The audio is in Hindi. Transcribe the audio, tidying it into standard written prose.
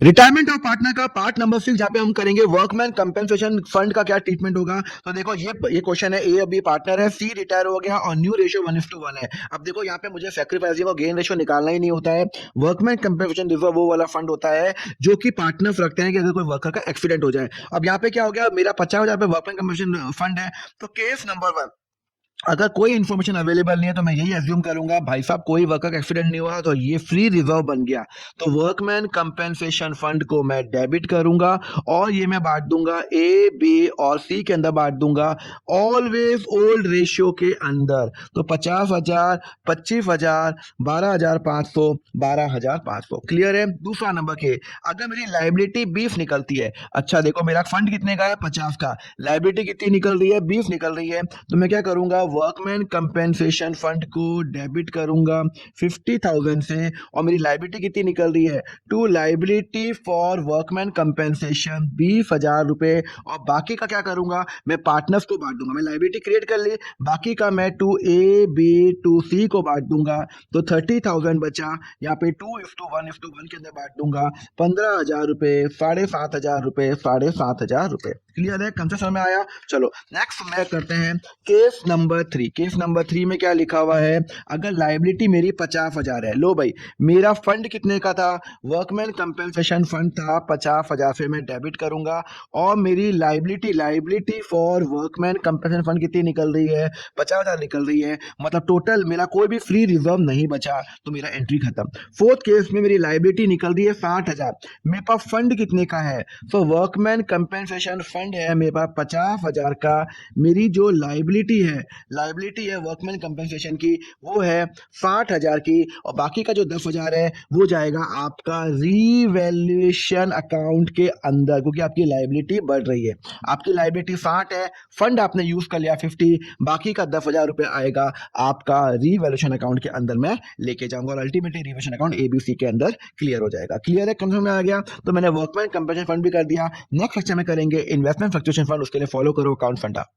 रिटायरमेंट ऑफ पार्टनर का पार्ट नंबर 6 जहाँ पे हम करेंगे वर्कमैन कंपेंसेशन फंड का क्या ट्रीटमेंट होगा। तो देखो ये क्वेश्चन है, ए अभी पार्टनर है, सी रिटायर हो गया और न्यू रेशियो 1:1 है। अब देखो यहाँ पे मुझे सैक्रिफाइसिंग और गेन रेशियो निकालना ही नहीं होता है। वर्कमैन कंपेंसेशन रिजर्व वो वाला फंड होता है जो कि पार्टनर्स रखते हैं कि अगर कोई वर्कर का एक्सीडेंट हो जाए। अब यहाँ पे क्या हो गया, मेरा 50,000 रुपये वर्कमैन कंपेंसेशन फंड है। तो केस नंबर 1, अगर कोई इन्फॉर्मेशन अवेलेबल नहीं है तो मैं यही एज्यूम करूंगा भाई साहब कोई वर्कर का एक्सीडेंट नहीं हुआ, तो ये फ्री रिजर्व बन गया। तो वर्कमैन कंपेंसेशन फंड को मैं डेबिट करूंगा और ये मैं बांट दूंगा ए, बी और सी के अंदर बांट दूंगा, ऑलवेज ओल्ड रेशियो के अंदर। तो 50,000, 25,000, 12,500, 12,500। क्लियर है। दूसरा नंबर के, अगर मेरी लाइबिलिटी 20 निकलती है, अच्छा देखो मेरा फंड कितने का है, 50 का, लाइबिलिटी कितनी निकल रही है, 20 निकल रही है, तो मैं क्या करूंगा, वर्कमैन कंपेंसेशन फंड को डेबिट करूंगा 50,000 से। और मेरी लाइबिलिटी कितनी निकल रही है, to liability for workman compensation 20,000 रुपए। और बाकी का क्या करूंगा, मैं पार्टनर्स को बांट दूंगा। मैं लाइबिलिटी क्रिएट कर ली, बाकी का मैं टू ए, बी, टू सी को बांट दूंगा। तो 30,000 बचा, यहाँ पे 2:1:1 के अंदर बांट दूंगा। 15,000 रुपए, 7,500 रुपए, 7,500 रुपए। क्लियर है, कंसेप्ट समझ में आया। चलो नेक्स्ट मैं करते हैं केस नंबर 3। केस नंबर 3 में क्या लिखा हुआ है, अगर लाइबिलिटी मेरी 50,000 है, लो भाई मेरा फंड कितने का था, वर्कमैन कंपेंसेशन फंड था 50,000 से मैं डेबिट करूंगा। और मेरी liability for workman compensation fund कितनी निकल रही है, 50,000 निकल रही है। मतलब टोटल मेरा कोई भी फ्री रिजर्व नहीं बचा, तो मेरा एंट्री खत्म। फोर्थ केस में मेरी लाइबिलिटी निकल रही है 60,000, मेरे पास फंड कितने का है, तो वर्कमैन कंपेंसेशन फंड है मेरे पास 50,000 का। मेरी जो लाइबिलिटी है वर्कमैन कंपेंसेशन की, वो है 60,000 की। और बाकी का जो 10,000 है वो जाएगा आपका रीवैल्यूएशन अकाउंट के अंदर, क्योंकि आपकी लाइबिलिटी बढ़ रही है। आपकी लाइबिलिटी 60 है, फंड आपने यूज कर लिया 50, बाकी का 10,000 रुपए आएगा आपका रीवैल्यूएशन अकाउंट के अंदर मैं लेके जाऊंगा, और अल्टीमेटली रीवैल्यूएशन अकाउंट एबीसी के अंदर क्लियर हो जाएगा। क्लियर है, कंफर्म में आ गया। तो मैंने वर्कमैन कंपेंसेशन फंड भी कर दिया। नेक्स्ट लेक्चर में करेंगे इन्वेस्टमेंट फ्लक्चुएशन फंड, उसके लिए फॉलो करो अकाउंट फंडा।